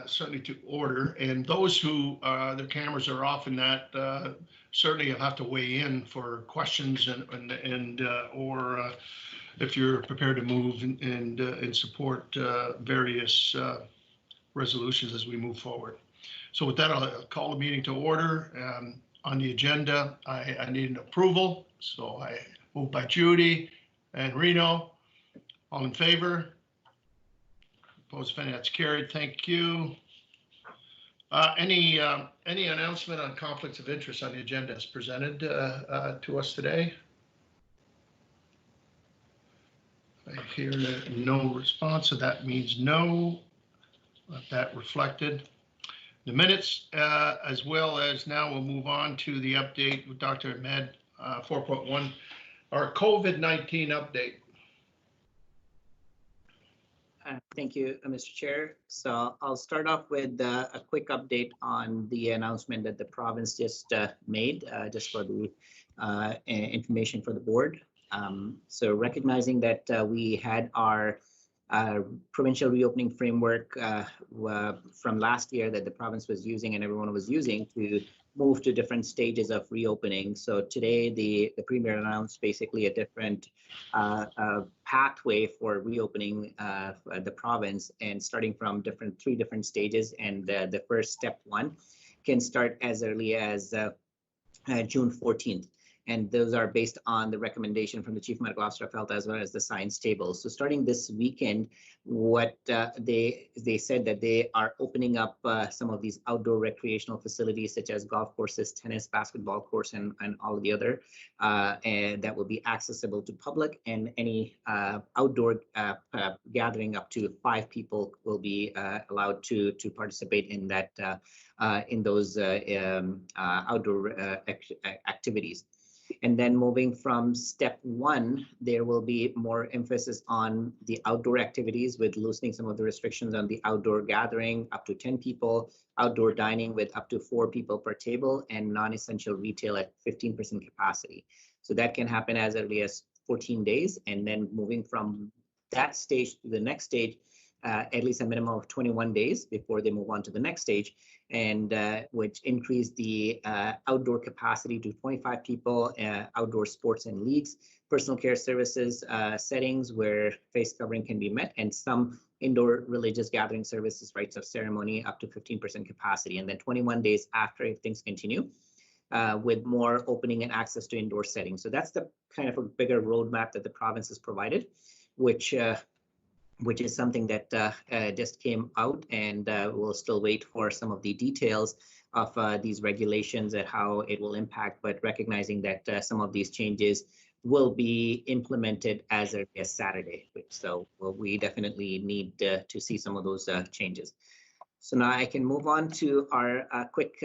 certainly to order, and those who their cameras are off in that certainly you'll have to weigh in for questions and or if you're prepared to move and support various resolutions as we move forward. So with that, I'll call the meeting to order. On the agenda, I need an approval. So I move by Judy and Reno. All in favor? Opposed, that's carried. Thank you. Any announcement on conflicts of interest on the agenda as presented to us today? I hear no response, so that means no. Let that reflected. The minutes, as well as now we'll move on to the update with Dr. Ahmed, 4.1, our COVID-19 update. Thank you, Mr. Chair. So I'll start off with a quick update on the announcement that the province just made, just for the information for the board. So recognizing that we had our provincial reopening framework from last year that the province was using and everyone was using to move to different stages of reopening. So today the Premier announced basically a different pathway for reopening the province, and starting from three different stages. And the first step one can start as early as June 14th. And those are based on the recommendation from the Chief Medical Officer of Health as well as the science table. So starting this weekend, what they said that they are opening up some of these outdoor recreational facilities such as golf courses, tennis, basketball courts, and all of the other, and that will be accessible to public, and any outdoor gathering up to 5 people will be allowed to participate in that in those outdoor activities. And then moving from step one, there will be more emphasis on the outdoor activities with loosening some of the restrictions on the outdoor gathering up to 10 people, outdoor dining with up to 4 people per table, and non-essential retail at 15% capacity. So that can happen as early as 14 days. And then moving from that stage to the next stage, at least a minimum of 21 days before they move on to the next stage, and which increase the outdoor capacity to 25 people, outdoor sports and leagues, personal care services settings where face covering can be met, and some indoor religious gathering services, rites of ceremony up to 15% capacity. And then 21 days after, if things continue, with more opening and access to indoor settings. So that's the kind of a bigger roadmap that the province has provided, which is something that just came out, and we'll still wait for some of the details of these regulations and how it will impact, but recognizing that some of these changes will be implemented as early as Saturday. So we definitely need to see some of those changes. So now I can move on to our quick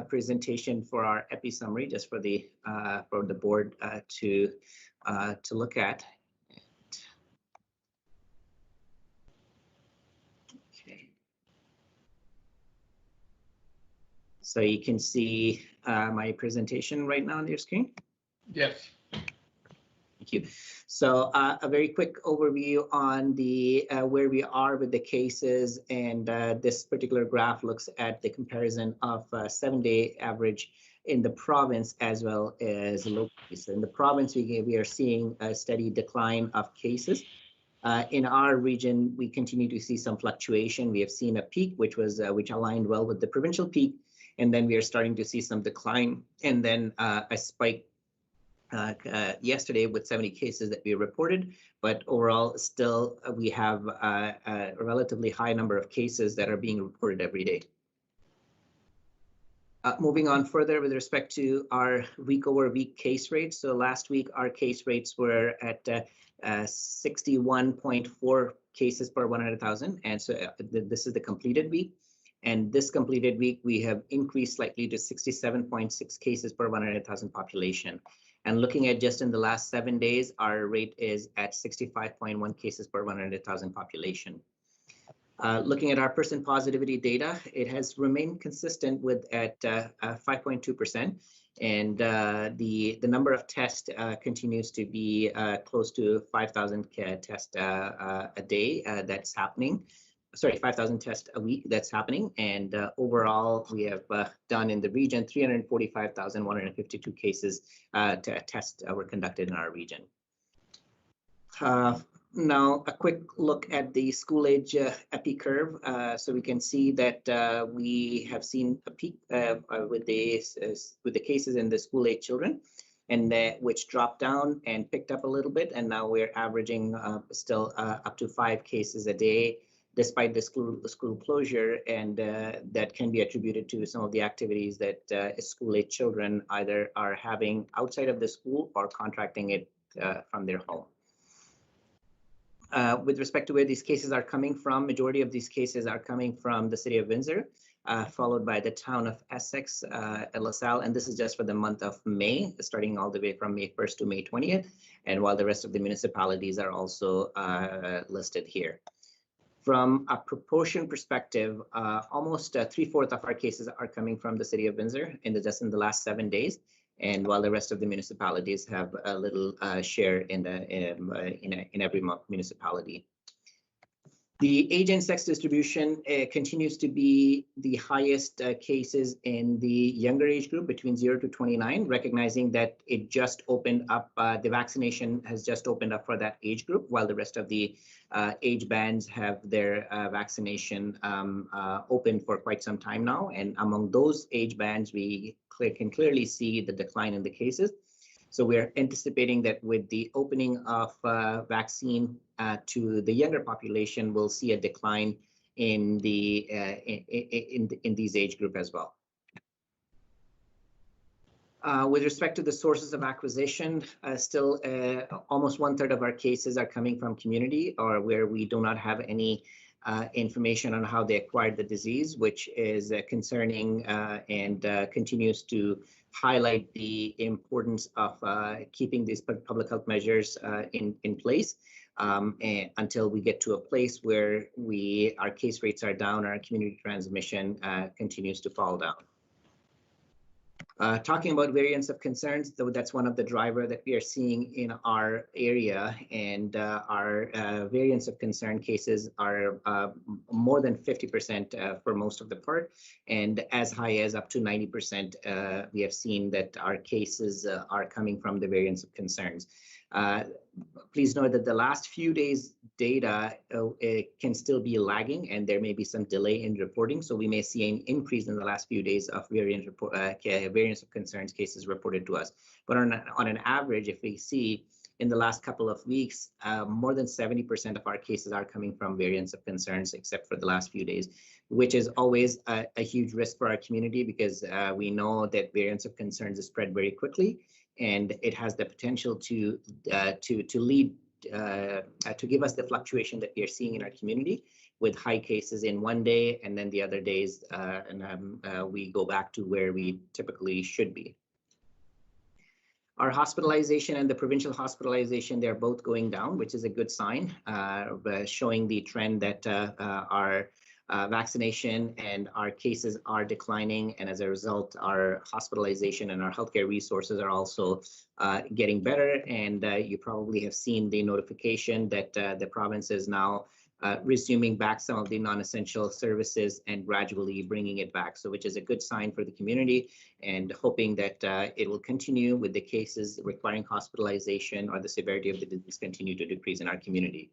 presentation for our EPI summary, just for the board to look at. So you can see my presentation right now on your screen? Yes. Thank you. So a very quick overview on the where we are with the cases, and this particular graph looks at the comparison of 7-day average in the province as well as locally. So in the province, we are seeing a steady decline of cases. In our region, we continue to see some fluctuation. We have seen a peak, which aligned well with the provincial peak, and then we are starting to see some decline, and then a spike yesterday with 70 cases that we reported. But overall, still we have a relatively high number of cases that are being reported every day. Moving on further with respect to our week-over-week case rates. So last week, our case rates were at 61.4 cases per 100,000, and so this is the completed week. And this completed week, we have increased slightly to 67.6 cases per 100,000 population. And looking at just in the last 7 days, our rate is at 65.1 cases per 100,000 population. Looking at our person positivity data, it has remained consistent with at 5.2%. And the number of tests continues to be close to 5,000 tests a day that's happening. 5,000 tests a week that's happening. And overall, we have done in the region 345,152 cases tests were conducted in our region. Now, a quick look at the school age epi curve. So we can see that we have seen a peak with the cases in the school age children, and which dropped down and picked up a little bit. And now we're averaging still up to 5 cases a day, despite the school closure. And that can be attributed to some of the activities that school age children either are having outside of the school or contracting it from their home. With respect to where these cases are coming from, majority of these cases are coming from the city of Windsor, followed by the town of Essex, LaSalle, and this is just for the month of May, starting all the way from May 1st to May 20th, and while the rest of the municipalities are also listed here. From a proportion perspective, almost 3/4 of our cases are coming from the city of Windsor just in the last 7 days. And while the rest of the municipalities have a little share in every municipality. The age and sex distribution continues to be the highest cases in the younger age group between 0 to 29, recognizing that it just opened up, the vaccination has just opened up for that age group, while the rest of the age bands have their vaccination open for quite some time now. And among those age bands, we can clearly see the decline in the cases. So we're anticipating that with the opening of vaccine to the younger population, we'll see a decline in the in these age group as well. With respect to the sources of acquisition, still almost 1/3 of our cases are coming from community, or where we do not have any information on how they acquired the disease, which is concerning and continues to highlight the importance of keeping these public health measures in place until we get to a place where our case rates are down, our community transmission continues to fall down. Talking about variants of concerns, though, that's one of the drivers that we are seeing in our area, and our variants of concern cases are more than 50% for most of the part, and as high as up to 90%. We have seen that our cases are coming from the variants of concerns. Please note that the last few days data can still be lagging, and there may be some delay in reporting. So we may see an increase in the last few days of variants of concerns cases reported to us. But on an average, if we see in the last couple of weeks, more than 70% of our cases are coming from variants of concerns, except for the last few days, which is always a huge risk for our community, because we know that variants of concerns spread very quickly, and it has the potential to lead to give us the fluctuation that we are seeing in our community, with high cases in one day, and then the other days we go back to where we typically should be. Our hospitalization and the provincial hospitalization, they're both going down, which is a good sign, showing the trend that our vaccination and our cases are declining, and as a result, our hospitalization and our healthcare resources are also getting better. And you probably have seen the notification that the province is now resuming back some of the non-essential services and gradually bringing it back, so which is a good sign for the community, and hoping that it will continue with the cases requiring hospitalization or the severity of the disease continue to decrease in our community.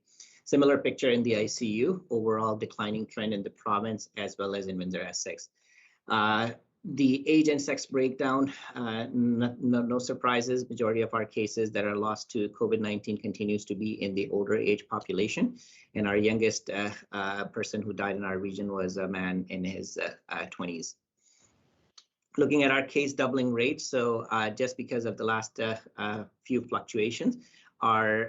Similar picture in the ICU, overall declining trend in the province as well as in Windsor-Essex. The age and sex breakdown, no surprises. Majority of our cases that are lost to COVID-19 continues to be in the older age population. And our youngest person who died in our region was a man in his 20s. Looking at our case doubling rate, so just because of the last few fluctuations, our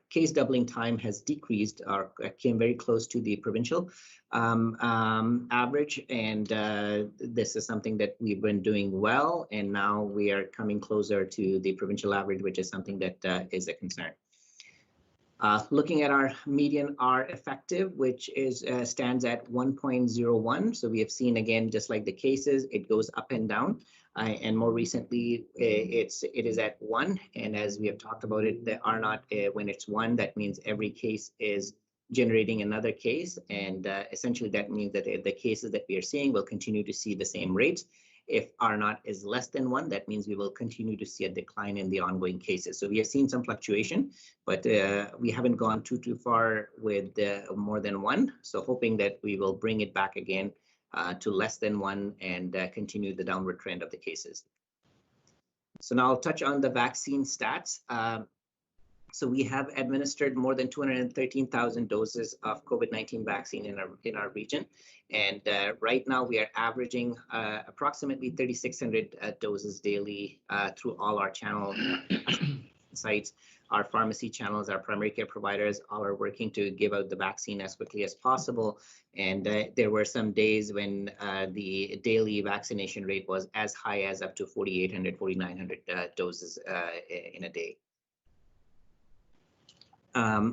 case doubling time has decreased, or came very close to the provincial average, and this is something that we've been doing well, and now we are coming closer to the provincial average, which is something that is a concern. Looking at our median R effective, which is stands at 1.01. So we have seen, again, just like the cases, it goes up and down. And more recently, it is at 1. And as we have talked about it, the R naught, when it's 1, that means every case is generating another case. And essentially, that means that the cases that we are seeing will continue to see the same rates. If R naught is less than 1, that means we will continue to see a decline in the ongoing cases. So we have seen some fluctuation, but we haven't gone too far with more than 1. So hoping that we will bring it back again to less than 1 and continue the downward trend of the cases. So now I'll touch on the vaccine stats. So we have administered more than 213,000 doses of COVID-19 vaccine in our region. And right now we are averaging approximately 3,600 doses daily through all our channel sites. Our pharmacy channels, our primary care providers, all are working to give out the vaccine as quickly as possible. And there were some days when the daily vaccination rate was as high as up to 4,800, 4,900 doses in a day.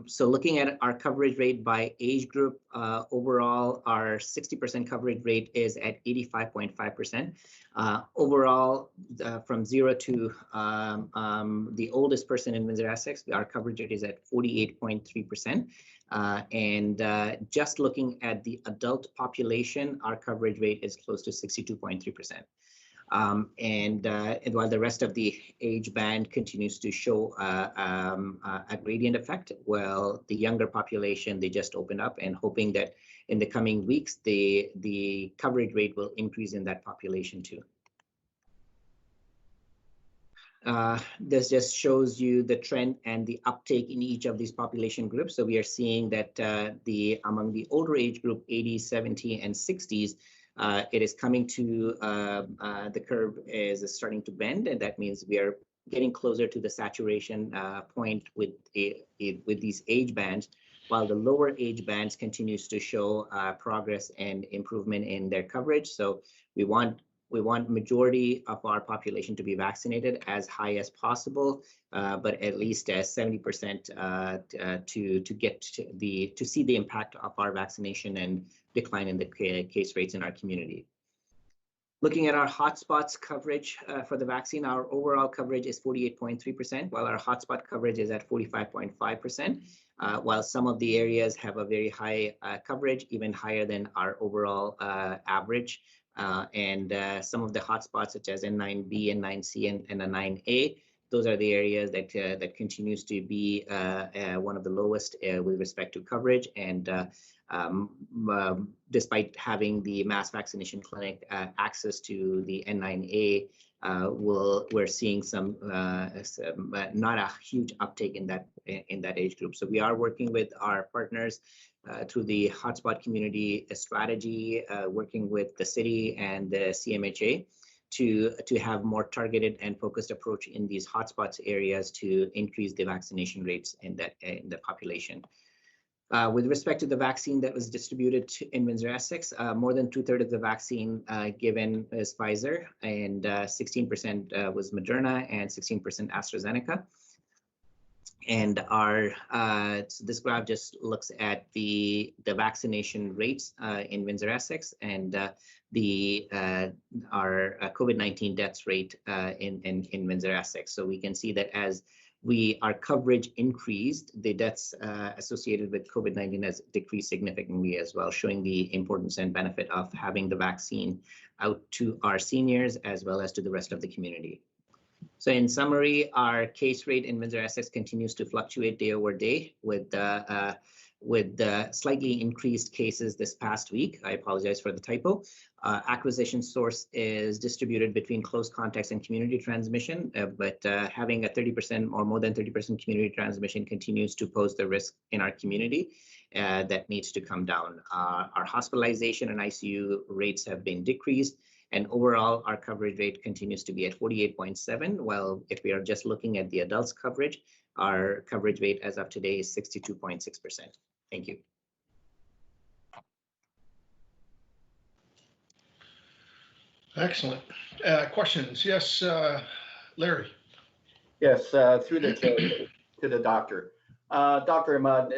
So looking at our coverage rate by age group, overall, our 60% coverage rate is at 85.5%. Overall, from 0 to the oldest person in Windsor-Essex, our coverage rate is at 48.3%. And just looking at the adult population, our coverage rate is close to 62.3%. And while the rest of the age band continues to show a gradient effect, well, the younger population, they just opened up, and hoping that in the coming weeks, the coverage rate will increase in that population too. This just shows you the trend and the uptake in each of these population groups. So we are seeing that among the older age group, 80s, 70s, and 60s, it is coming to the curve is starting to bend, and that means we are getting closer to the saturation point with these age bands, while the lower age bands continues to show progress and improvement in their coverage. So we want majority of our population to be vaccinated as high as possible, but at least 70% to get to see the impact of our vaccination and decline in the case rates in our community. Looking at our hotspots coverage for the vaccine, our overall coverage is 48.3%, while our hotspot coverage is at 45.5%, while some of the areas have a very high coverage, even higher than our overall average. And some of the hotspots, such as N9B, N9C, and N9A, those are the areas that continues to be one of the lowest with respect to coverage. And despite having the mass vaccination clinic access to the N9A, we're seeing some not a huge uptake in that age group. So we are working with our partners through the hotspot community strategy, working with the city and the CMHA to have more targeted and focused approach in these hotspots areas to increase the vaccination rates in the population. With respect to the vaccine that was distributed in Windsor-Essex, more than 2/3 of the vaccine given is Pfizer, and 16% was Moderna, and 16% AstraZeneca. And so this graph just looks at the vaccination rates in Windsor-Essex and our COVID-19 deaths rate in Windsor-Essex. So we can see that as our coverage increased, the deaths associated with COVID-19 has decreased significantly as well, showing the importance and benefit of having the vaccine out to our seniors as well as to the rest of the community. So in summary, our case rate in Windsor-Essex continues to fluctuate day over day with slightly increased cases this past week. I apologize for the typo. Acquisition source is distributed between close contacts and community transmission, but having a 30% or more than 30% community transmission continues to pose the risk in our community that needs to come down. Our hospitalization and ICU rates have been decreased, and overall our coverage rate continues to be at 48.7. Well, if we are just looking at the adults coverage, our coverage rate as of today is 62.6%. Thank you. Excellent. Questions? Yes, Larry. Yes, through the chair to the doctor. Dr. Ahmed,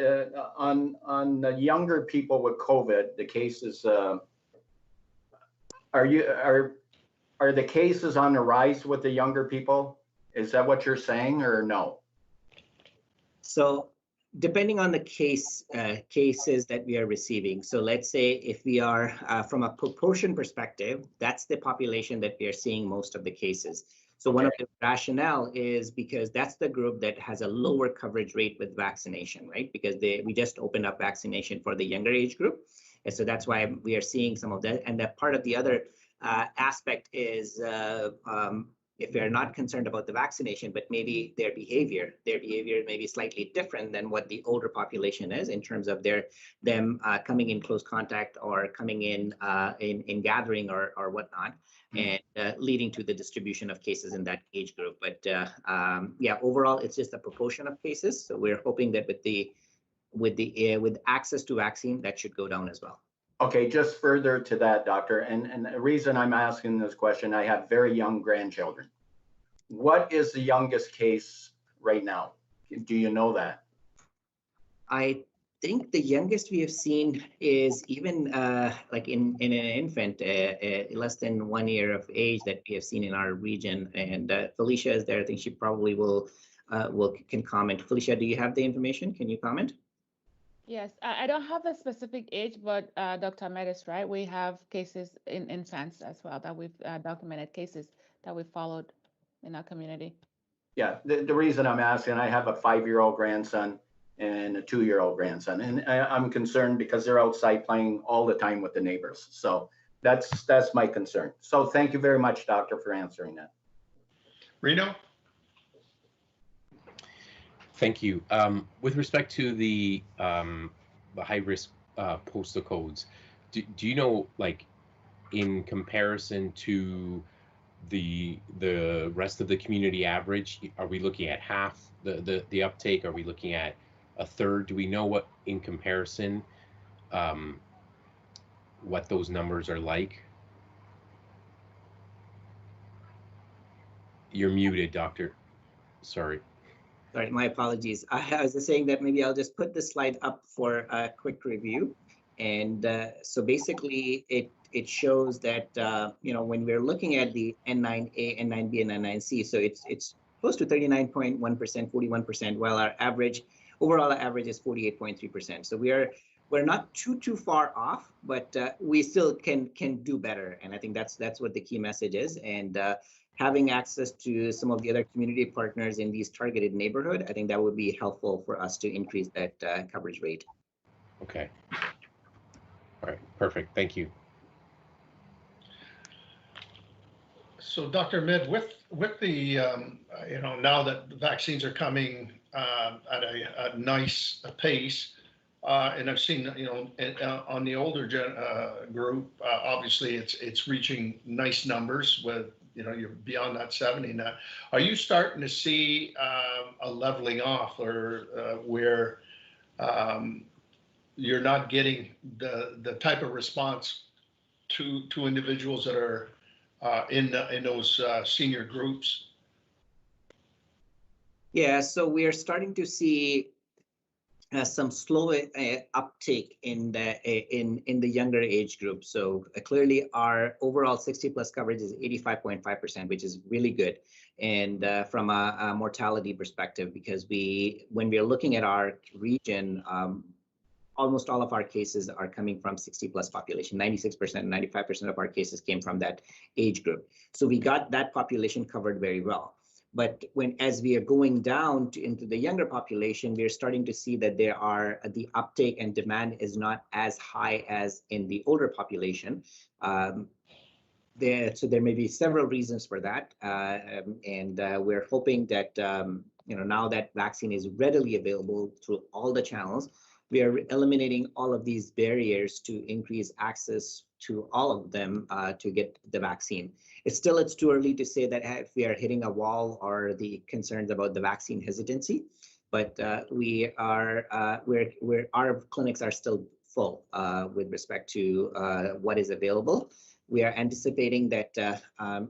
on the younger people with COVID, the cases, are the cases on the rise with the younger people? Is that what you're saying, or no? So depending on the cases that we are receiving. So let's say if we are from a proportion perspective, that's the population that we are seeing most of the cases. So one of the rationale is because that's the group that has a lower coverage rate with vaccination, right? Because we just opened up vaccination for the younger age group. And so that's why we are seeing some of that. And that part of the other aspect is if they're not concerned about the vaccination, but maybe their behavior may be slightly different than what the older population is in terms of them coming in close contact or coming in gathering or whatnot, and leading to the distribution of cases in that age group. But yeah, overall, it's just a proportion of cases. So we're hoping that with access to vaccine, that should go down as well. Okay, just further to that, doctor, and the reason I'm asking this question, I have very young grandchildren. What is the youngest case right now? Do you know that? I think the youngest we have seen is even like in an infant, less than 1 year of age that we have seen in our region. And Felicia is there. I think she probably can comment. Felicia, do you have the information? Can you comment? Yes, I don't have a specific age, but Dr. Ahmed is right. We have cases in infants as well that we've documented cases that we followed in our community. Yeah, the reason I'm asking, I have a 5-year-old grandson and a 2-year-old grandson, and I'm concerned because they're outside playing all the time with the neighbors. So that's my concern. So thank you very much, doctor, for answering that. Reno? Thank you. With respect to the high-risk postal codes, do you know, like, in comparison to the rest of the community average, are we looking at half the uptake? Are we looking at a third? Do we know what, in comparison, what those numbers are like? You're muted, doctor. Sorry. Sorry, my apologies. I was just saying that maybe I'll just put this slide up for a quick review. And so basically it shows that, when we're looking at the N9A, N9B, and N9C, so it's close to 39.1%, 41%, while our overall average is 48.3%. So we're not too far off, but we still can do better. And I think that's what the key message is. And having access to some of the other community partners in these targeted neighborhood, I think that would be helpful for us to increase that coverage rate. Okay. All right, perfect. Thank you. So Dr. Ahmed, with the, now that the vaccines are coming at a nice pace, and I've seen, on the older group, obviously it's reaching nice numbers with, you're beyond that 70 now. Are you starting to see a leveling off, or where you're not getting the type of response to individuals that are in those senior groups? Yeah, so we are starting to see some slow uptake in the younger age group. So clearly our overall 60+ coverage is 85.5%, which is really good. And from a mortality perspective, because when we are looking at our region, almost all of our cases are coming from 60+ population. 96%, 95% of our cases came from that age group. So we got that population covered very well. But as we are going down into the younger population, we are starting to see that the uptake and demand is not as high as in the older population. So there may be several reasons for that. And we're hoping that, now that vaccine is readily available through all the channels, we are eliminating all of these barriers to increase access to all of them to get the vaccine. It's too early to say that if we are hitting a wall or the concerns about the vaccine hesitancy, but our clinics are still full with respect to what is available. We are anticipating that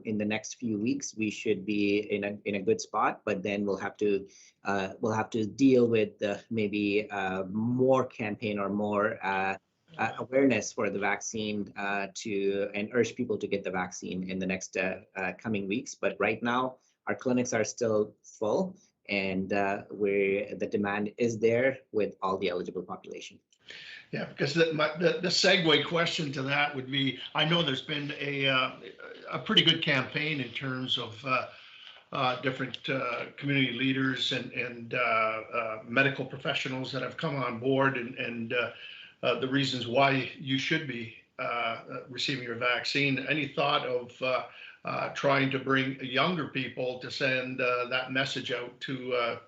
in the next few weeks we should be in a good spot, but then we'll have to deal with maybe more campaign or more awareness for the vaccine and urge people to get the vaccine in the next coming weeks. But right now our clinics are still full, and the demand is there with all the eligible population. Yeah, because the segue question to that would be, I know there's been a pretty good campaign in terms of different community leaders and medical professionals that have come on board, and the reasons why you should be receiving your vaccine. Any thought of trying to bring younger people to send that message out to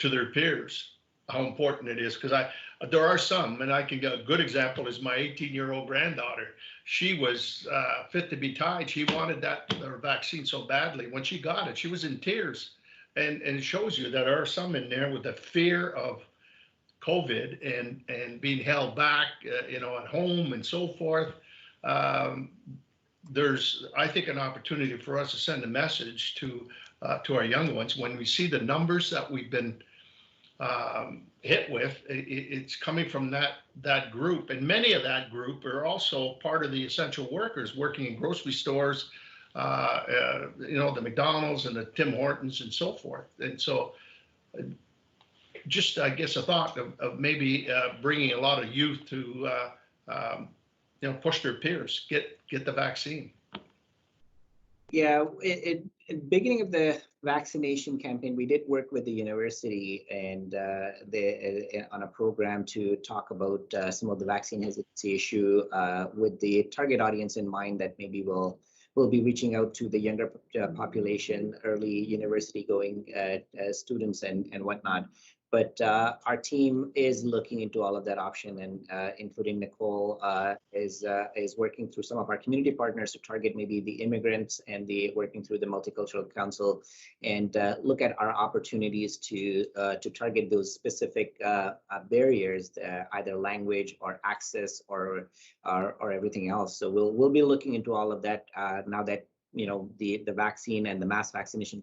their peers, how important it is? Because there are some, and I can get a good example is my 18-year-old granddaughter. She was fit to be tied. She wanted her vaccine so badly. When she got it, she was in tears, and it shows you that there are some in there with the fear of COVID and being held back, at home and so forth. There's, I think, an opportunity for us to send a message to our young ones. When we see the numbers that we've been hit with, it's coming from that group, and many of that group are also part of the essential workers working in grocery stores, the McDonald's and the Tim Hortons and so forth. And so just, I guess, a thought of maybe bringing a lot of youth to push their peers, get the vaccine. Yeah, in the beginning of the vaccination campaign, we did work with the university and on a program to talk about some of the vaccine hesitancy issue with the target audience in mind, that maybe we'll be reaching out to the younger population, early university going students and whatnot. But our team is looking into all of that option, and including Nicole is working through some of our community partners to target maybe the immigrants, and working through the Multicultural Council, and look at our opportunities to target those specific barriers, either language or access or everything else. So we'll be looking into all of that now that the vaccine and the mass vaccination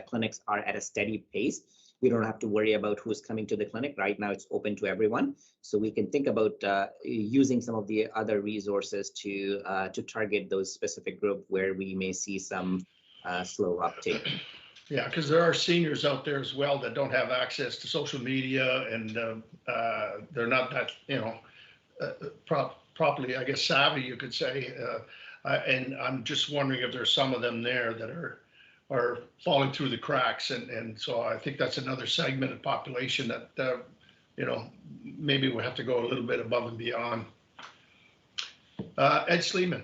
clinics are at a steady pace. We don't have to worry about who's coming to the clinic. Right now, it's open to everyone. So we can think about using some of the other resources to target those specific group where we may see some slow uptake. Yeah, because there are seniors out there as well that don't have access to social media, and they're not that, properly, I guess, savvy, you could say. And I'm just wondering if there's some of them there that are falling through the cracks, and so I think that's another segment of population that maybe we'll have to go a little bit above and beyond. Ed Sleeman.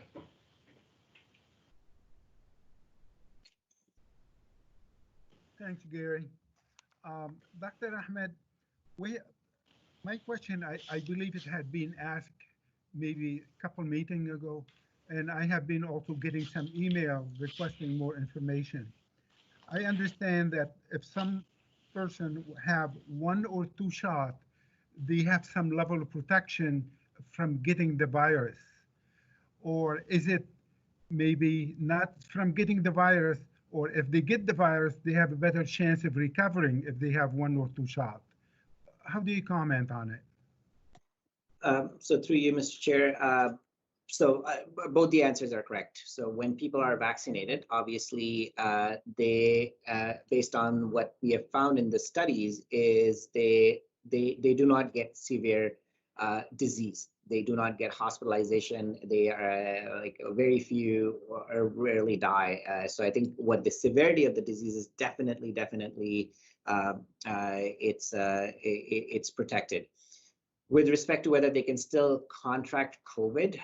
Thanks, Gary. Dr. Ahmed, my question, I believe it had been asked maybe a couple meetings ago, and I have been also getting some email requesting more information. I understand that if some person have 1 or 2 shots, they have some level of protection from getting the virus. Or is it maybe not from getting the virus, or if they get the virus, they have a better chance of recovering if they have 1 or 2 shots? How do you comment on it? So through you, Mr. Chair, so both the answers are correct. So when people are vaccinated, obviously they, based on what we have found in the studies, is they do not get severe disease. They do not get hospitalization. They are like very few or rarely die. So I think what the severity of the disease is definitely it's protected. With respect to whether they can still contract COVID,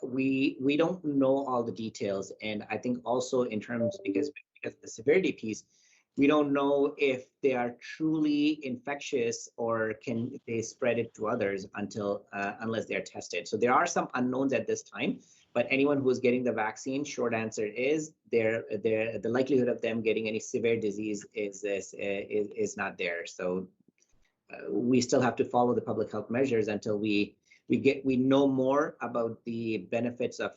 we don't know all the details. And I think also in terms, because of the severity piece, we don't know if they are truly infectious or can they spread it to others unless they're tested. So there are some unknowns at this time, but anyone who's getting the vaccine, short answer is the likelihood of them getting any severe disease is not there. So we still have to follow the public health measures until we we know more about the benefits of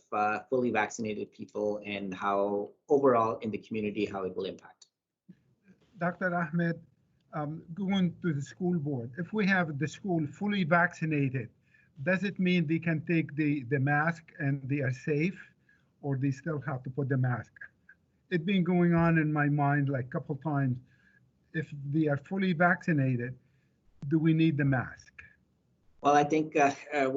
fully vaccinated people and how overall in the community how it will impact. Dr. Ahmed, going to the school board, if we have the school fully vaccinated, does it mean they can take the mask and they are safe, or they still have to put the mask? It's been going on in my mind like a couple times. If they are fully vaccinated, do we need the mask? Well, I think there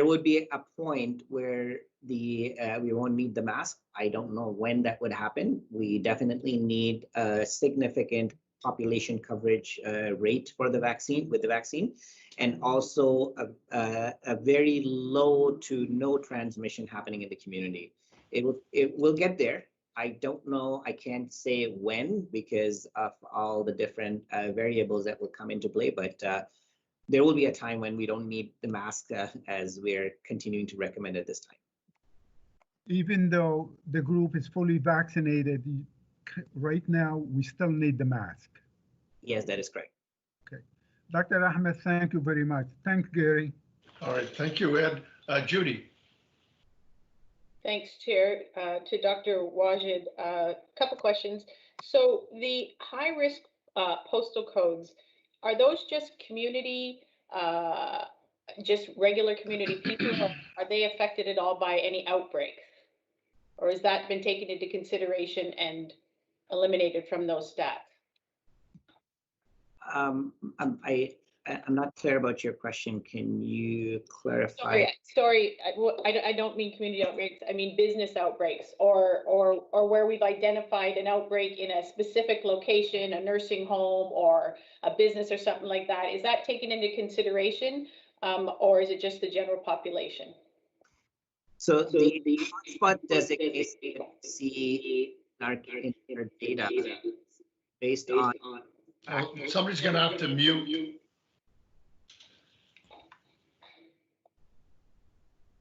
would be a point where we won't need the mask. I don't know when that would happen. We definitely need a significant population coverage rate for the vaccine and also a very low to no transmission happening in the community. It will get there. I don't know. I can't say when because of all the different variables that will come into play, but there will be a time when we don't need the mask as we're continuing to recommend at this time. Even though the group is fully vaccinated, right now, we still need the mask. Yes, that is correct. Okay. Dr. Ahmed, thank you very much. Thanks, Gary. All right, thank you, Ed. Judy. Thanks, Chair. To Dr. Wagen, a couple questions. So the high-risk postal codes, are those just community, just regular community people, or are they affected at all by any outbreaks? Or has that been taken into consideration and eliminated from those stats? I'm not clear about your question. Can you clarify? Sorry, I don't mean community outbreaks. I mean business outbreaks, or where we've identified an outbreak in a specific location, a nursing home or a business or something like that. Is that taken into consideration, or is it just the general population? So the hotspot designation see in our data based on. Somebody's going to have to mute.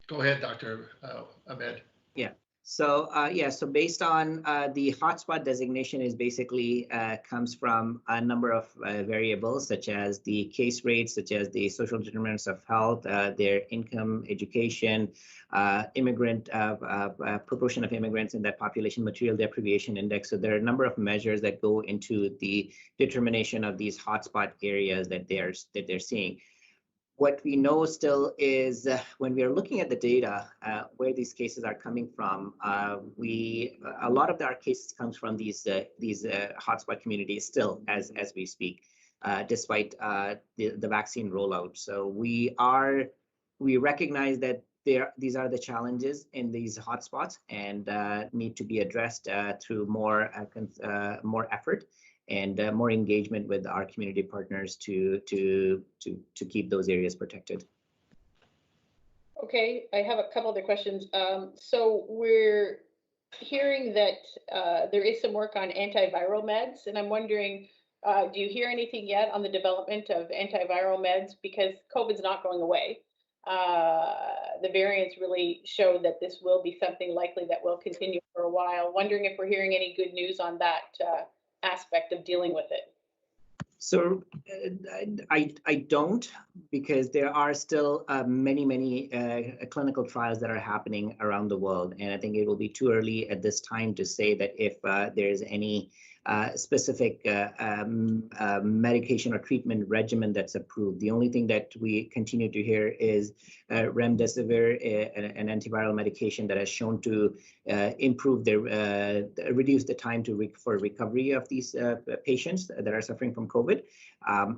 Go ahead, Dr. Ahmed. Yeah. So so based on the hotspot designation is basically comes from a number of variables such as the case rates, such as the social determinants of health, their income, education, immigrant proportion of immigrants in that population, material deprivation index. So there are a number of measures that go into the determination of these hotspot areas that they're seeing. What we know still is when we are looking at the data, where these cases are coming from, a lot of our cases comes from these hotspot communities still as we speak, despite the vaccine rollout. So we recognize that these are the challenges in these hotspots and need to be addressed through more effort and more engagement with our community partners to keep those areas protected. Okay, I have a couple other questions. So we're hearing that there is some work on antiviral meds, and I'm wondering, do you hear anything yet on the development of antiviral meds? Because COVID's not going away. The variants really show that this will be something likely that will continue for a while. Wondering if we're hearing any good news on that aspect of dealing with it. So I don't, because there are still many clinical trials that are happening around the world, and I think it will be too early at this time to say that if there's any specific medication or treatment regimen that's approved. The only thing that we continue to hear is remdesivir, an antiviral medication that has shown to improve reduce the time for recovery of these patients that are suffering from COVID.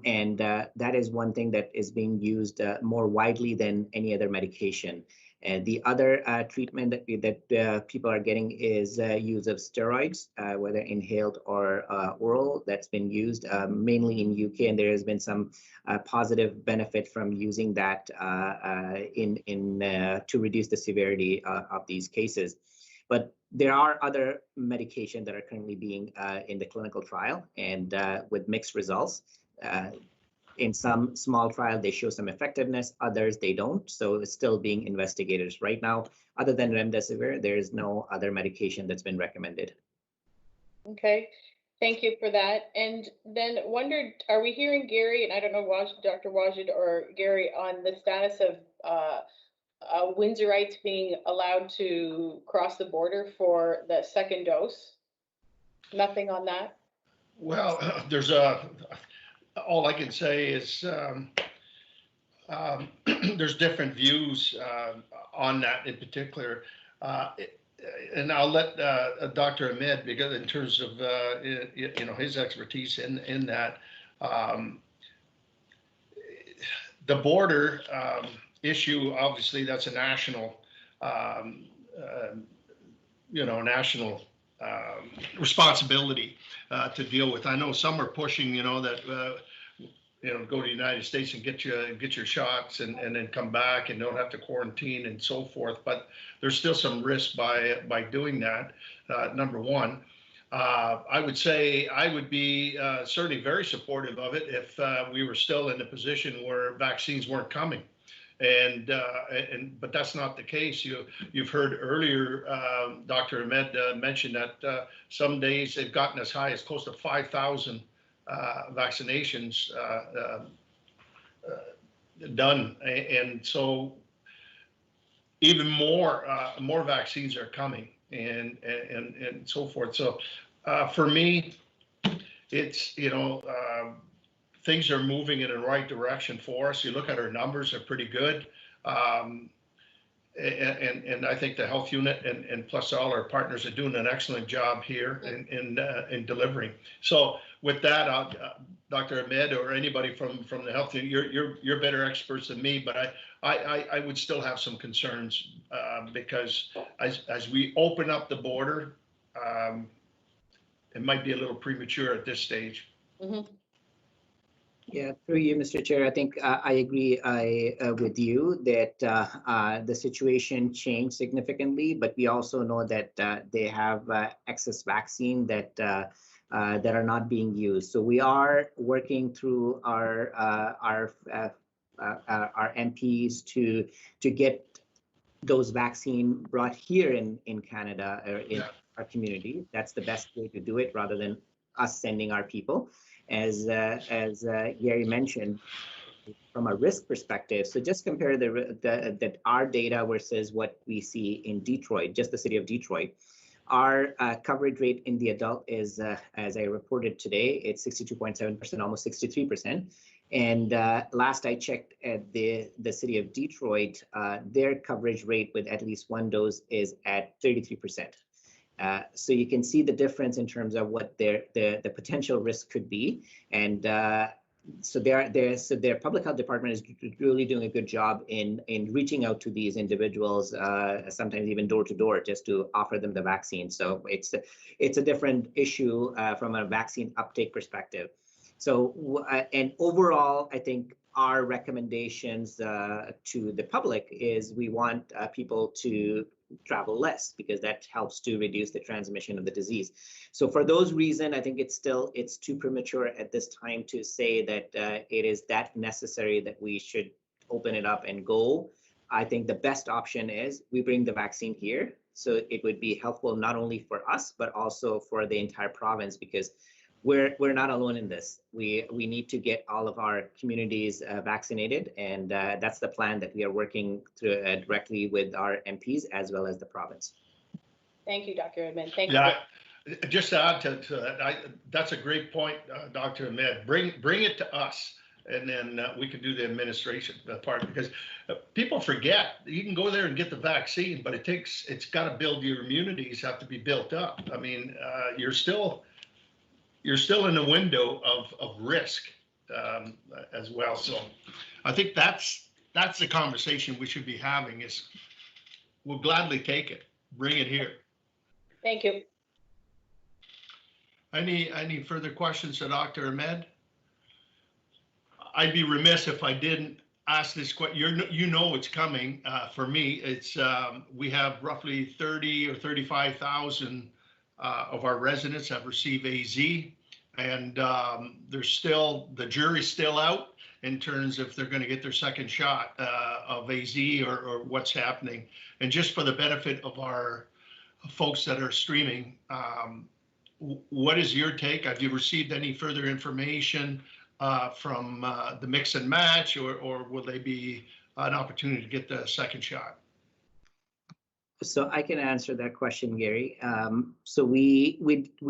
And that is one thing that is being used more widely than any other medication. And the other treatment that people are getting is use of steroids, whether inhaled or oral. That's been used mainly in UK, and there has been some positive benefit from using that to reduce the severity of these cases. But there are other medications that are currently being in the clinical trial, and with mixed results. In some small trial, they show some effectiveness, others they don't. So it's still being investigated right now. Other than remdesivir, there is no other medication that's been recommended. Okay. Thank you for that. And then wondered, are we hearing Gary, and I don't know, Dr. Wagen or Gary, on the status of Windsorites being allowed to cross the border for the second dose? Nothing on that? Well, all I can say is there's different views on that in particular. And I'll let Dr. Ahmed, because in terms of his expertise in that, the border issue, obviously that's a national national responsibility to deal with. I know some are pushing that go to the United States and get your shots and then come back and don't have to quarantine and so forth. But there's still some risk by doing that. Number one, I would say I would be certainly very supportive of it if we were still in a position where vaccines weren't coming. But that's not the case. You've heard earlier, Dr. Ahmed mentioned that some days they've gotten as high as close to 5,000 vaccinations done, and so even more vaccines are coming, and so forth. So for me, it's things are moving in the right direction for us. You look at our numbers; they're pretty good. And I think the health unit and plus all our partners are doing an excellent job here in delivering. So with that, Dr. Ahmed or anybody from the health unit, you're better experts than me, but I would still have some concerns because as we open up the border, it might be a little premature at this stage. Mm-hmm. Yeah, through you, Mr. Chair, I think I agree with you that the situation changed significantly, but we also know that they have excess vaccine that are not being used. So we are working through our MPs to get those vaccine brought here in Canada or in our community. That's the best way to do it rather than us sending our people. As Gary mentioned, from a risk perspective, so just compare our data versus what we see in Detroit, just the city of Detroit. Our coverage rate in the adult is, as I reported today, it's 62.7%, almost 63%. And last I checked at the city of Detroit, their coverage rate with at least one dose is at 33%. So you can see the difference in terms of what the potential risk could be, and so their public health department is really doing a good job in reaching out to these individuals, sometimes even door to door, just to offer them the vaccine. So it's a different issue from a vaccine uptake perspective. So and overall, I think our recommendations to the public is we want people to travel less because that helps to reduce the transmission of the disease. So for those reasons, I think it's too premature at this time to say that it is that necessary that we should open it up and go. I think the best option is we bring the vaccine here. So it would be helpful not only for us, but also for the entire province, because we're not alone in this. We need to get all of our communities vaccinated, and that's the plan that we are working through directly with our MPs as well as the province. Thank you, Dr. Ahmed. Thank you. Just to add to that, that's a great point, Dr. Ahmed. Bring it to us, and then we can do the administration part, because people forget you can go there and get the vaccine, but it's got to build your immunities have to be built up. I mean, you're still in the window of risk as well. So I think that's the conversation we should be having is we'll gladly take it. Bring it here. Thank you. Any further questions to Dr. Ahmed? I'd be remiss if I didn't ask this question. You know it's coming. For me, it's we have roughly 30 or 35,000 of our residents have received AZ, and there's still, the jury's still out in terms of if they're going to get their second shot of AZ or what's happening. And just for the benefit of our folks that are streaming, what is your take? Have you received any further information from the mix and match, or will they be an opportunity to get the second shot? So I can answer that question, Gary. So we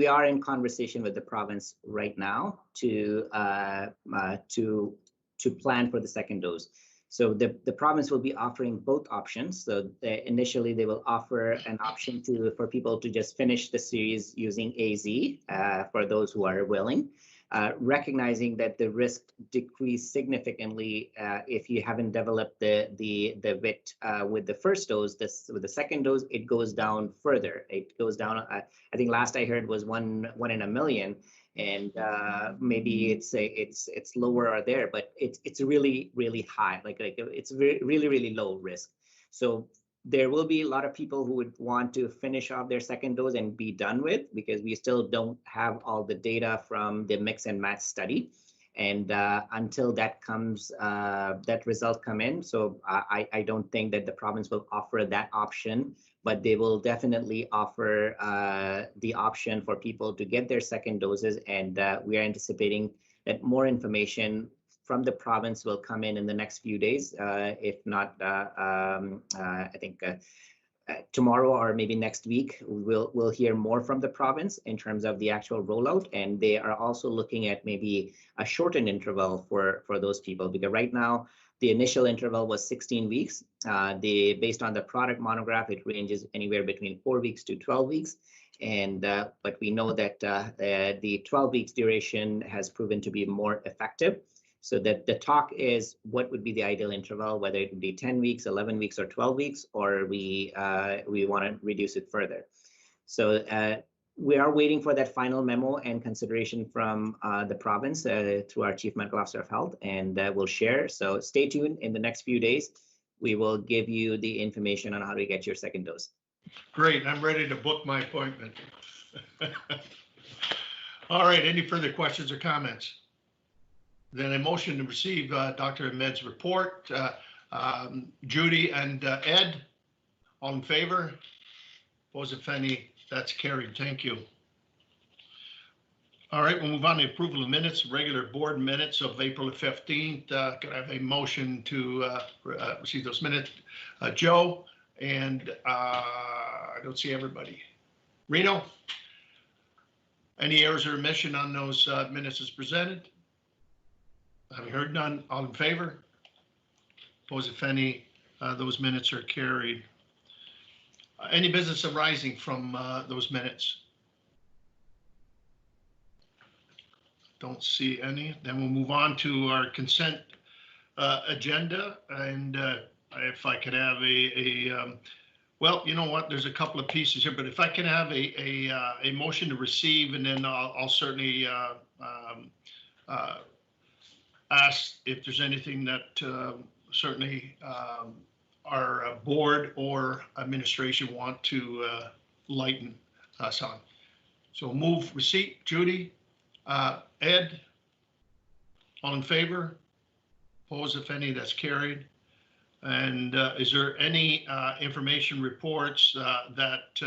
are in conversation with the province right now to plan for the second dose. So the province will be offering both options. So initially they will offer an option for people to just finish the series using AZ for those who are willing. Recognizing that the risk decreased significantly if you haven't developed the VIT with the first dose. With the second dose, it goes down further. It goes down. I think last I heard was one in a million, and maybe it's lower or there, but it's really high. Like it's really low risk. So there will be a lot of people who would want to finish off their second dose and be done with, because we still don't have all the data from the mix and match study. And until that comes, that result come in. So I don't think that the province will offer that option, but they will definitely offer the option for people to get their second doses. And we are anticipating that more information from the province will come in the next few days. If not, I think tomorrow or maybe next week, we'll hear more from the province in terms of the actual rollout. And they are also looking at maybe a shortened interval for those people, because right now the initial interval was 16 weeks. Based on the product monograph, it ranges anywhere between 4 weeks to 12 weeks. And but we know that the 12 weeks duration has proven to be more effective. So that the talk is what would be the ideal interval, whether it would be 10 weeks, 11 weeks, or 12 weeks, or we want to reduce it further. So we are waiting for that final memo and consideration from the province through our Chief Medical Officer of Health, and we'll share. So stay tuned. In the next few days, we will give you the information on how to get your second dose. Great, I'm ready to book my appointment. All right, any further questions or comments? Then a motion to receive Dr. Ahmed's report. Judy and Ed, all in favor? Opposed, if any? That's carried. Thank you. All right, we'll move on to approval of minutes, regular board minutes of April 15th. Could I have a motion to receive those minutes? Joe, and I don't see everybody. Reno? Any errors or omission on those minutes as presented? Having heard none, all in favor? Opposed, if any? Those minutes are carried. Any business arising from those minutes? Don't see any. Then we'll move on to our consent agenda. And if I could have well, you know what? There's a couple of pieces here, but if I can have a motion to receive, and then I'll certainly ask if there's anything that certainly our board or administration want to lighten us on. So move receipt. Judy, Ed, all in favor? Opposed, if any? That's carried. And is there any information reports that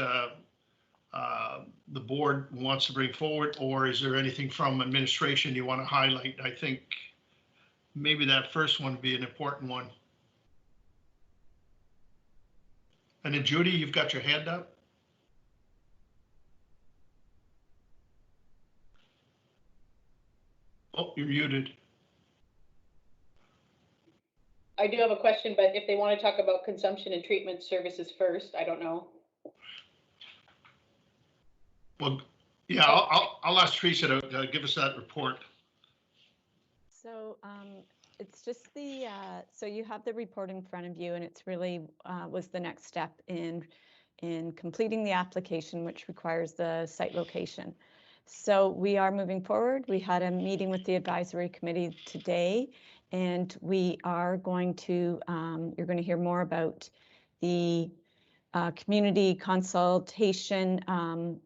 the board wants to bring forward, or is there anything from administration you want to highlight? I think maybe that first one would be an important one. And then Judy, you've got your hand up. Oh, you're muted. I do have a question, but if they want to talk about consumption and treatment services first, I don't know. Well, yeah, I'll ask Teresa to give us that report. So it's just so you have the report in front of you, and it's really was the next step in completing the application, which requires the site location. So we are moving forward. We had a meeting with the advisory committee today, and we are going to, you're going to hear more about the community consultation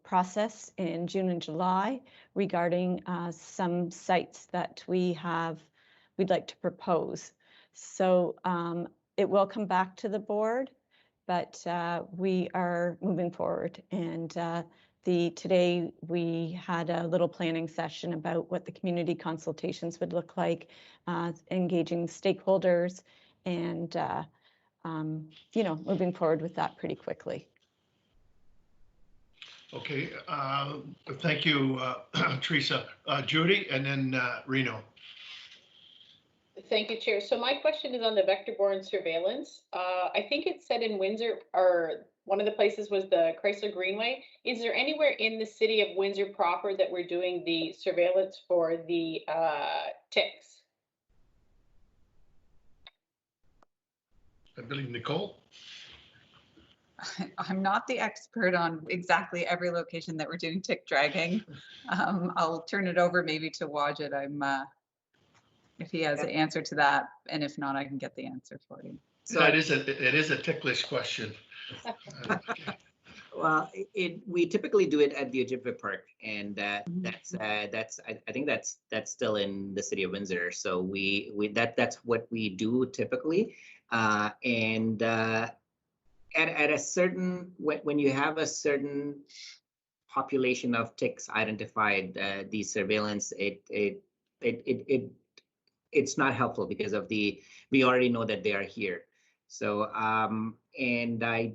process in June and July regarding some sites that we'd like to propose. So it will come back to the board, but we are moving forward, and today we had a little planning session about what the community consultations would look like, engaging stakeholders and, moving forward with that pretty quickly. Okay, thank you, Teresa. Judy, and then Reno. Thank you, Chair. So my question is on the vector-borne surveillance. I think it said in Windsor, or one of the places was the Chrysler Greenway. Is there anywhere in the city of Windsor proper that we're doing the surveillance for the ticks? I believe Nicole. I'm not the expert on exactly every location that we're doing tick dragging. I'll turn it over maybe to Wagen. If he has an answer to that, and if not, I can get the answer for you. So it is a ticklish question. Well, we typically do it at the Ojibwe Park, and I think that's still in the city of Windsor. So that's what we do typically, and at a certain when you have a certain population of ticks identified, the surveillance it's not helpful because of we already know that they are here. So and I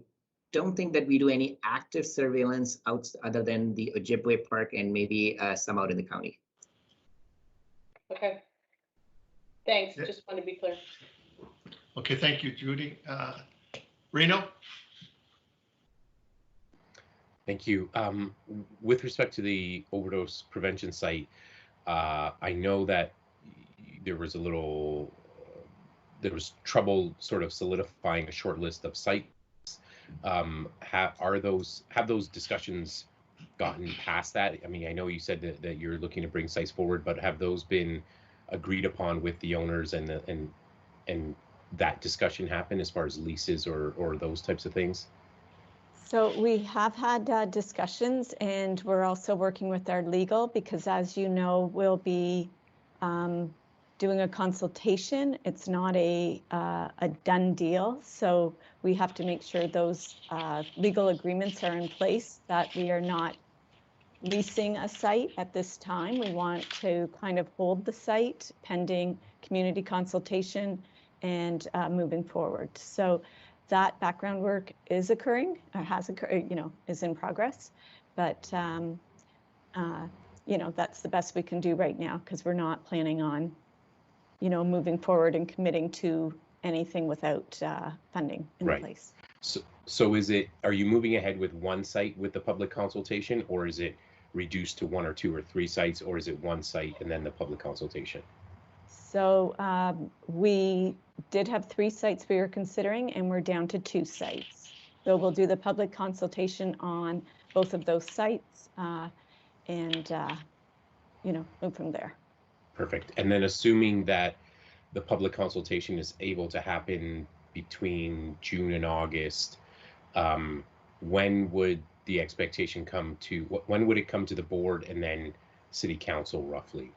don't think that we do any active surveillance other than the Ojibwe Park and maybe some out in the county. Okay. Thanks. Just want to be clear. Okay, thank you, Judy. Reno? Thank you. With respect to the overdose prevention site, I know that there was trouble sort of solidifying a short list of sites. Have those discussions gotten past that? I mean, I know you said that you're looking to bring sites forward, but have those been agreed upon with the owners and that discussion happen as far as leases or those types of things? So we have had discussions, and we're also working with our legal because, as you know, we'll be doing a consultation. It's not a done deal, so we have to make sure those legal agreements are in place, that we are not leasing a site at this time. We want to kind of hold the site pending community consultation and moving forward. So that background work is occurring, or has occurred, is in progress, but that's the best we can do right now because we're not planning on moving forward and committing to anything without funding in place. So are you moving ahead with one site with the public consultation, or is it reduced to 1 or 2 or 3 sites, or is it one site and then the public consultation? So we did have 3 sites we were considering, and we're down to 2 sites. So we'll do the public consultation on both of those sites and move from there. Perfect. And then assuming that the public consultation is able to happen between June and August, when would the expectation when would it come to the board and then city council roughly?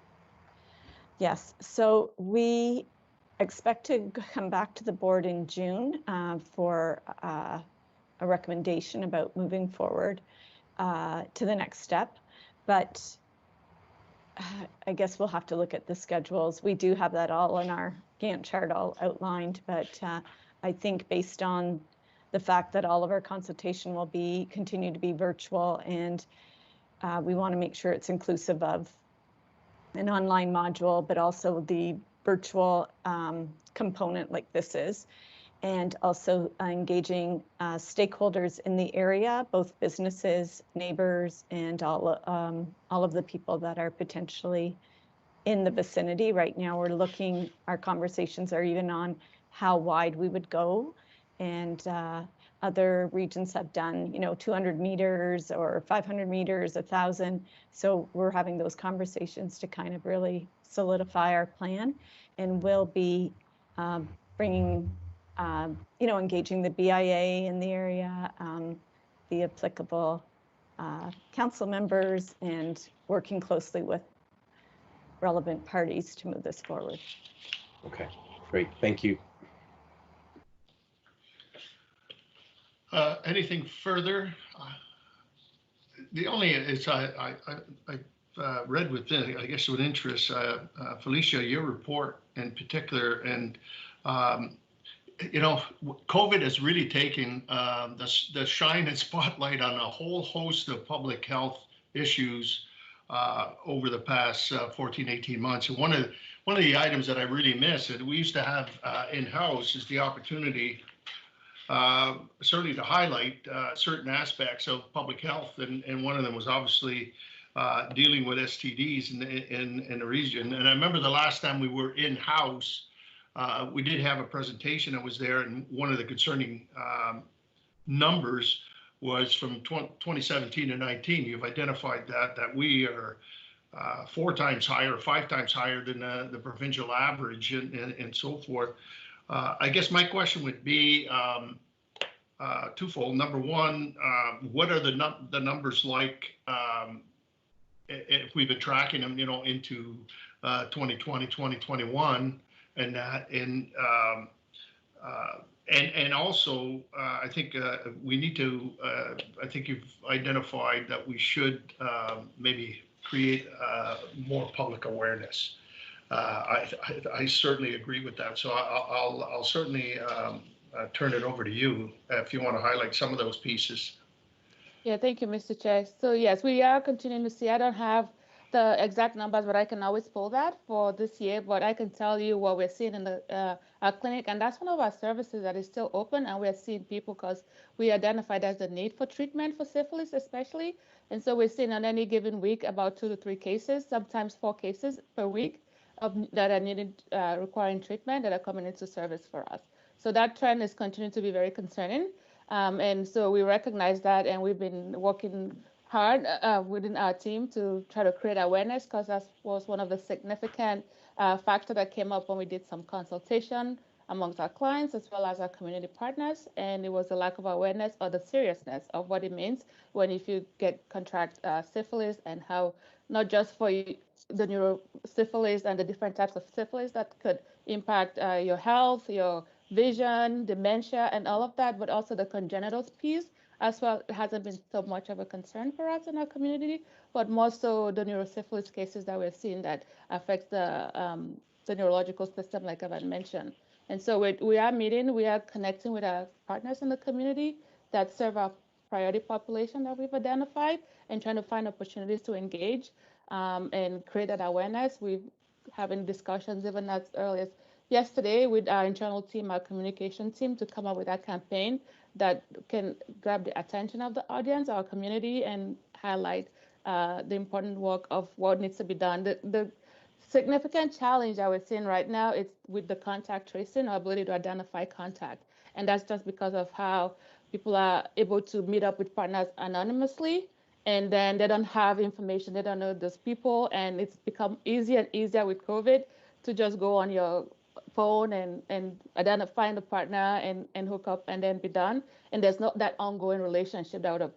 Yes, so we expect to come back to the board in June for a recommendation about moving forward to the next step. But I guess we'll have to look at the schedules. We do have that all in our Gantt chart all outlined, but I think based on the fact that all of our consultation will continue to be virtual, and we want to make sure it's inclusive of an online module, but also the virtual component like this is, and also engaging stakeholders in the area, both businesses, neighbors, and all of the people that are potentially in the vicinity. Right now our conversations are even on how wide we would go, and other regions have done 200 meters or 500 meters, 1,000. So we're having those conversations to kind of really solidify our plan, and we'll be bringing engaging the BIA in the area, the applicable council members, and working closely with relevant parties to move this forward. Okay, great, thank you. Anything further? the only is I read with, I guess with interest, Felicia, your report in particular, and COVID has really taken the shine and spotlight on a whole host of public health issues over the past 14, 18 months. And one of the items that I really miss that we used to have in-house is the opportunity certainly to highlight certain aspects of public health. And one of them was obviously dealing with STDs in the region. And I remember the last time we were in-house, we did have a presentation that was there, and one of the concerning numbers was from 2017 to 19. You've identified that we are 4 times higher, 5 times higher than the provincial average, and so forth. I guess my question would be twofold. Number one, what are the numbers like if we've been tracking them, into 2020, 2021, and that, and also I think we need to. I think you've identified that we should maybe create more public awareness. I certainly agree with that. So I'll certainly turn it over to you if you want to highlight some of those pieces. Yeah, thank you, Mr. Chair. So yes, we are continuing to see. I don't have the exact numbers, but I can always pull that for this year. But I can tell you what we're seeing in our clinic, and that's one of our services that is still open, and we're seeing people because we identified as the need for treatment for syphilis, especially. And so we're seeing on any given week about 2 to 3 cases, sometimes 4 cases per week that are needed, requiring treatment, that are coming into service for us. So that trend is continuing to be very concerning. And so we recognize that, and we've been working hard within our team to try to create awareness, because that was one of the significant factors that came up when we did some consultation amongst our clients as well as our community partners. And it was a lack of awareness or the seriousness of what it means when if you contract syphilis, and how not just for the neurosyphilis and the different types of syphilis that could impact your health, your vision, dementia, and all of that, but also the congenital piece as well. It hasn't been so much of a concern for us in our community, but more so the neurosyphilis cases that we're seeing that affects the neurological system, like I've mentioned. And so we are meeting, we are connecting with our partners in the community that serve our priority population that we've identified, and trying to find opportunities to engage and create that awareness. We're having discussions even as early as yesterday with our internal team, our communication team, to come up with a campaign that can grab the attention of the audience, our community, and highlight the important work of what needs to be done. The significant challenge that we're seeing right now is with the contact tracing, our ability to identify contact. And that's just because of how people are able to meet up with partners anonymously, and then they don't have information, they don't know those people, and it's become easier and easier with COVID to just go on your phone and identify the partner and hook up and then be done. And there's not that ongoing relationship that would have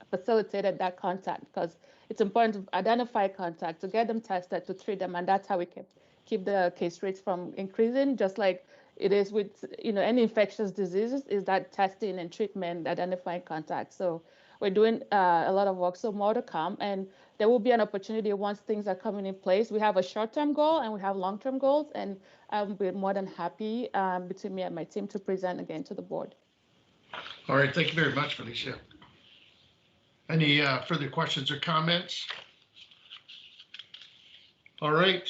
facilitated that contact, because it's important to identify contact, to get them tested, to treat them, and that's how we can keep the case rates from increasing, just like it is with any infectious diseases, is that testing and treatment, identifying contact. So we're doing a lot of work, so more to come, and there will be an opportunity once things are coming in place. We have a short-term goal and we have long-term goals, and I'll be more than happy between me and my team to present again to the board. All right, thank you very much, Felicia. Any further questions or comments? All right.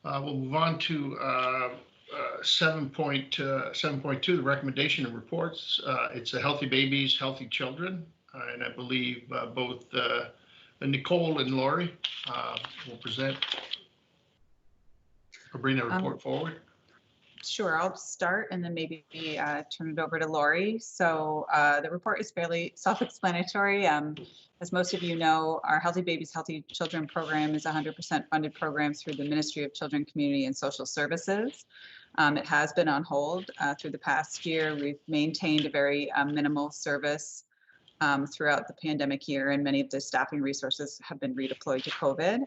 We'll move on to 7.2, the recommendation and reports. It's the Healthy Babies, Healthy Children. And I believe both Nicole and Laurie will present or bring the report forward. Sure, I'll start and then maybe turn it over to Laurie. So the report is fairly self-explanatory. As most of you know, our Healthy Babies, Healthy Children program is a 100% funded program through the Ministry of Children, Community and Social Services. It has been on hold through the past year. We've maintained a very minimal service throughout the pandemic year, and many of the staffing resources have been redeployed to COVID.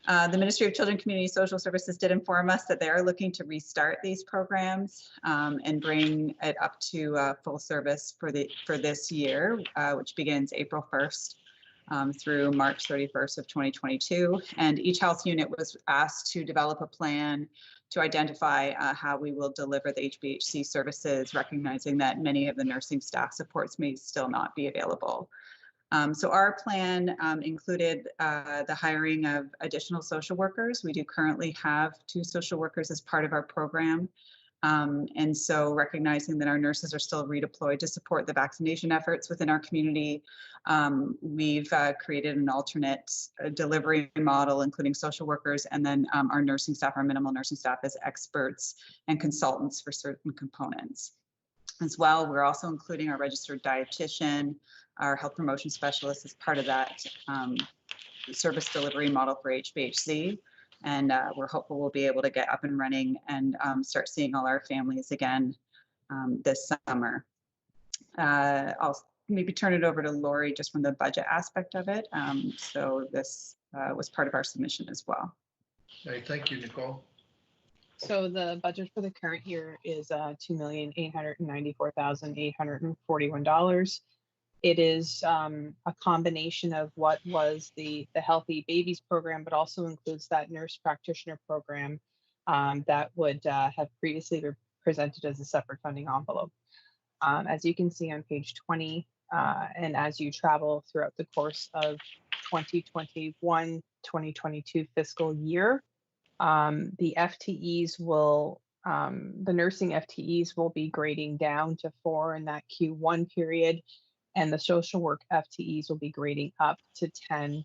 The Ministry of Children and Community Social Services did inform us that they are looking to restart these programs and bring it up to full service for this year, which begins April 1st through March 31st of 2022. And each health unit was asked to develop a plan to identify how we will deliver the HBHC services, recognizing that many of the nursing staff supports may still not be available. So our plan included the hiring of additional social workers. We do currently have 2 social workers as part of our program. And so recognizing that our nurses are still redeployed to support the vaccination efforts within our community, we've created an alternate delivery model, including social workers, and then our nursing staff, our minimal nursing staff, as experts and consultants for certain components. As well, we're also including our registered dietitian, our health promotion specialist as part of that service delivery model for HBHC. And we're hopeful we'll be able to get up and running and start seeing all our families again this summer. I'll maybe turn it over to Lori just from the budget aspect of it. So this was part of our submission as well. Okay, thank you, Nicole. So the budget for the current year is $2,894,841. It is a combination of what was the Healthy Babies program, but also includes that nurse practitioner program that would have previously been presented as a separate funding envelope. As you can see on page 20, and as you travel throughout the course of 2021-2022 fiscal year, the FTEs will, the nursing FTEs will be grading down to 4 in that Q1 period, and the social work FTEs will be grading up to 10.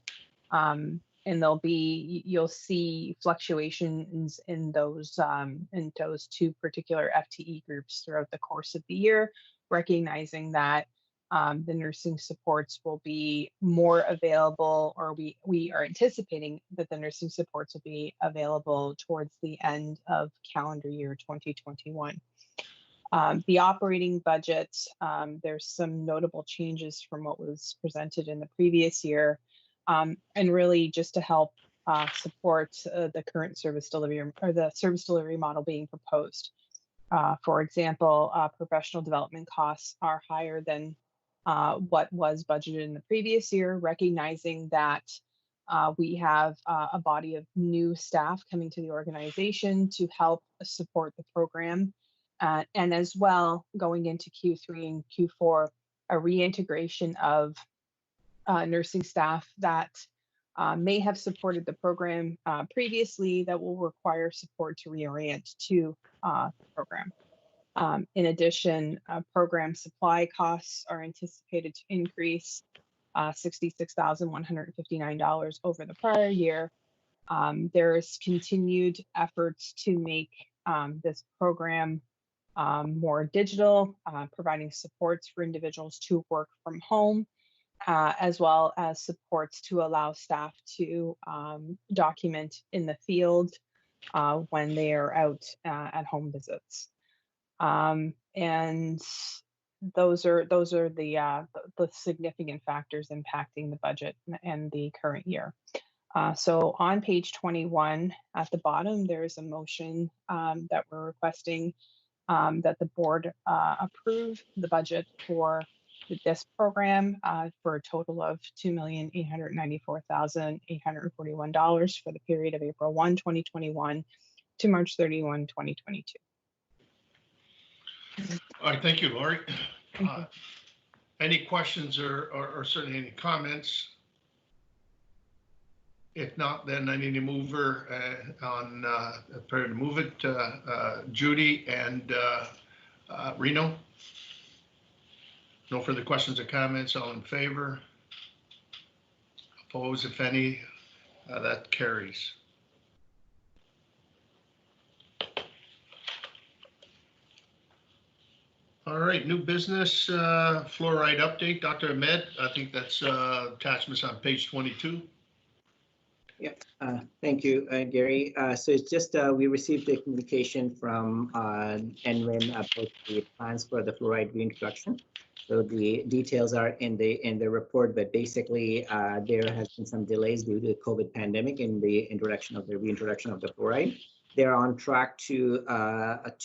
And there'll be, you'll see fluctuations in those 2 particular FTE groups throughout the course of the year, recognizing that the nursing supports will be more available, or we are anticipating that the nursing supports will be available towards the end of calendar year 2021. The operating budget, there's some notable changes from what was presented in the previous year, and really just to help support the current service delivery, or the service delivery model being proposed. For example, professional development costs are higher than what was budgeted in the previous year, recognizing that we have a body of new staff coming to the organization to help support the program. And as well, going into Q3 and Q4, a reintegration of nursing staff that may have supported the program previously that will require support to reorient to the program. In addition, program supply costs are anticipated to increase $66,159 over the prior year. There's continued efforts to make this program more digital, providing supports for individuals to work from home, as well as supports to allow staff to document in the field when they are out at home visits. And those are the significant factors impacting the budget and the current year. So on page 21 at the bottom, there's a motion that we're requesting that the board approve the budget for this program for a total of $2,894,841 for the period of April 1, 2021 to March 31, 2022. All right, thank you, Lori. Any questions or certainly any comments? If not, then I need to move her prepared to move it, Judy and Reno. No further questions or comments, all in favor? Opposed, if any, that carries. All right, new business, fluoride update, Dr. Ahmed. I think that's attachments on page 22. Yep, thank you, Gary. So it's just we received a communication from NWIN about the plans for the fluoride reintroduction. So the details are in the report, but basically there has been some delays due to the COVID pandemic in the reintroduction of the fluoride. They're on track to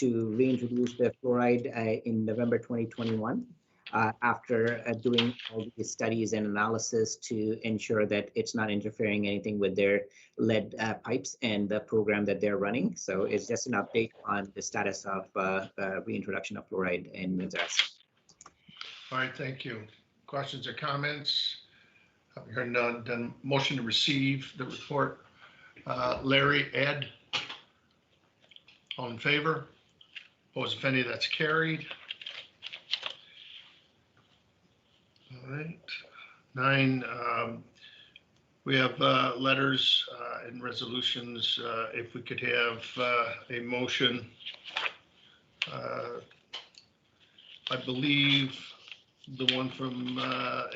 reintroduce the fluoride in November 2021 after doing all these studies and analysis to ensure that it's not interfering anything with their lead pipes and the program that they're running. So it's just an update on the status of reintroduction of fluoride in Windsor-Essex. All right, thank you. Questions or comments? I've heard none. Then motion to receive the report. Larry, Ed, all in favor? Opposed, if any, that's carried. All right. 9, we have letters and resolutions. If we could have a motion, I believe the one from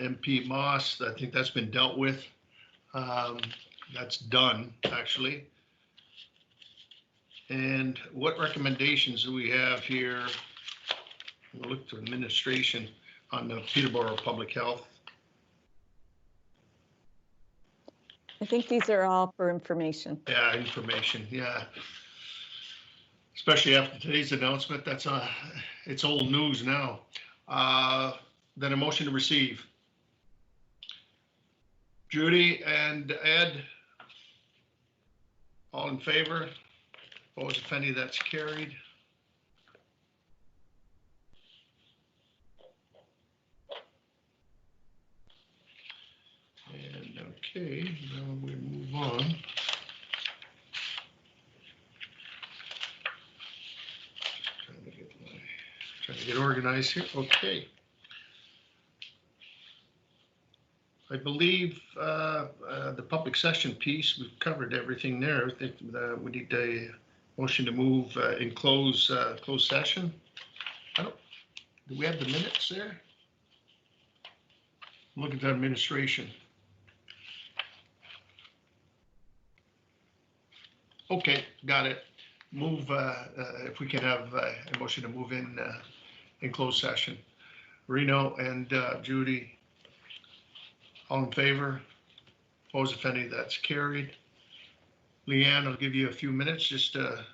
MP Moss, I think that's been dealt with. That's done, actually. And what recommendations do we have here? We'll look to administration on the Peterborough Public Health. I think these are all for information. Yeah, information, yeah. Especially after today's announcement, it's old news now. Then a motion to receive. Judy and Ed, all in favor? Opposed, if any, that's carried. And okay, now we move on. Trying to get organized here. Okay. I believe the public session piece, we've covered everything there. I think we need a motion to move in closed session. Do we have the minutes there? Look at the administration. Okay, got it. Move, if we can have a motion to move in closed session. Reno and Judy, all in favor? Opposed, if any, that's carried. Leanne, I'll give you a few minutes just to